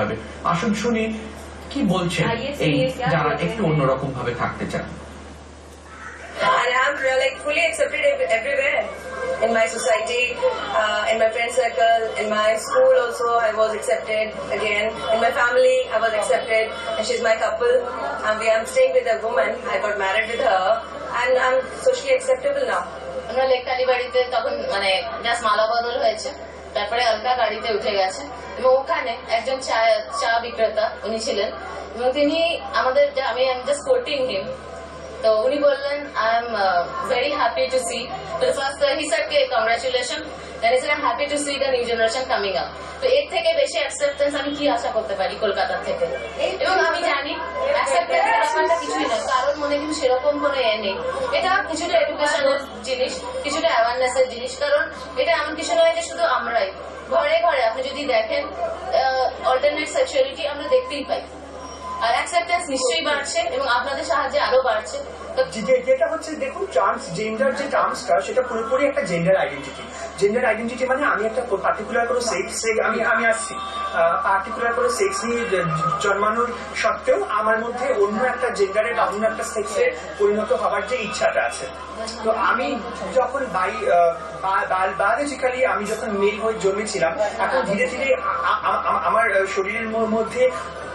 হবে। আসুন শুনি কি বলছেন এই যারা একটু অন্যরকম ভাবে থাকতে চান। And I'm like fully accepted everywhere in my society, in my friend circle, in my school also I was accepted again. In my family I was accepted, and she's my couple. I'm staying with a woman. I got married with her, and I'm socially acceptable now. আমরা লেকটালি বাড়িতে তখন মানে just মালা বদল হয়েছে, তারপরে আলকা গাড়িতে উঠে গেছে এবং ওখানে একজন চা বিক্রেতা উনি ছিলেন এবং তিনি আমাদের আমি জাস্ট কোটিং হিম, তো উনি বললেন I am very happy to see first he said কে congratulation, then he said I am happy to see the new generation coming up. তো এর থেকে বেশি অ্যাকসেপ্টেন্স আমি কি আশা করতে পারি কলকাতা থেকে? এবং আমি জানি অ্যাকসেপ্টেন্স ব্যাপারটা কিছুই না, কারোর মনে কিন্তু সেরকম কোনো নেই। এটা কিছুটা এডুকেশনের জিনিস, কিছুটা অ্যাওয়ারনেসের জিনিস, কারণ এটা এমন কিছু নয় যে শুধু আমরাই। ঘরে ঘরে আপনি যদি দেখেন অল্টারনেট সেক্সুয়ালিটি আমরা দেখতেই পাই, আর অ্যাকসেপ্টেন্স নিশ্চয়ই বাড়ছে এবং আপনাদের সাহায্যে আরো বাড়ছে। যেটা হচ্ছে দেখুন, ট্রান্সজেন্ডার যে টার্মসটা সেটা পুরোপুরি একটা জেন্ডার আইডেন্টিটি। জেন্ডার আইডেন্টিটি মানে আমি একটা পার্টিকুলার কোনো সেক্স আমি আসছি, পার্টিকুলার কোনো সেক্স নিয়ে জন্মানোর সত্ত্বেও আমার মধ্যে অন্য একটা জেন্ডারে বা অন্য একটা সেক্সে পরিণত হবার যে ইচ্ছাটা আছে। তো আমি যখন বায়োলজিক্যালি আমি যখন মেল হয়ে জন্মেছিলাম, এখন ধীরে ধীরে আমার শরীরের মধ্যে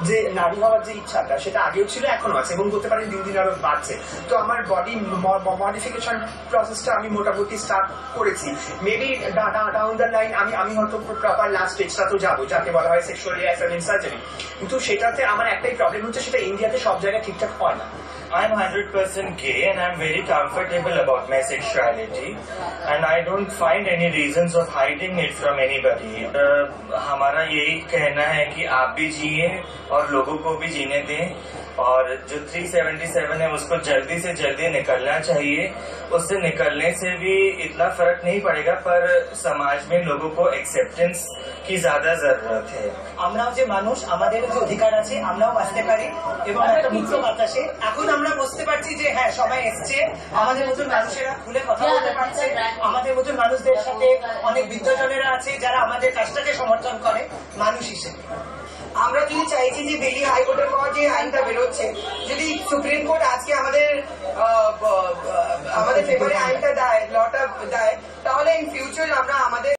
যে নারী হওয়ার যে ইচ্ছাটা সেটা আগেও ছিল, এখনো আছে এবং বলতে পারেন দিন দিন আরো বাড়ছে। তো আমার বডি মডিফিকেশন প্রসেসটা আমি মোটামুটি স্টার্ট করেছি। মেবি ডাউন দ্য লাইন আমি হয়তো প্রপার লাস্ট স্টেজটা তো যাবো, যাকে বলা হয় সেক্সুয়াল রিঅ্যাসাইনমেন্ট সার্জারি। কিন্তু সেটাতে আমার একটাই প্রবলেম হচ্ছে, সেটা ইন্ডিয়াতে সব জায়গায় ঠিকঠাক হয় না। I'm 100% gay and I'm very comfortable about my sexuality and I don't find any reasons of hiding it from anybody. हमारा यही कहना है कि आप भी जिए और लोगों को भी जीने दें, और जो 377 है उसको जल्दी से जल्दी निकलना चाहिए। उससे निकलने से भी इतना फर्क नहीं पड़ेगा, पर समाज में लोगों को एक्सेप्टेंस की ज्यादा जरूरत है। আমরাও যে মানুষ, আমাদের যে অধিকার আছে, আমরাও বাঁচতে পারি এবং একটা মুক্ত বাতাসে এখন আমরা বুঝতে পারছি যে হ্যাঁ সময় এসছে, আমাদের মতন মানুষেরা খুলে কথা বলতে পারছে, আমাদের মতন মানুষদের সাথে অনেক বিদ্বজনেরা আছে যারা আমাদের কাজটাকে সমর্থন করে মানুষ হিসেবে। আমরা যদি চাইছি যে দিল্লি হাইকোর্টের পর যে আইনটা বেরোচ্ছে, যদি সুপ্রিম কোর্ট আজকে আমাদের ফেভারে আইনটা দেয়, লটা দেয়, তাহলে ইন ফিউচার আমরা আমাদের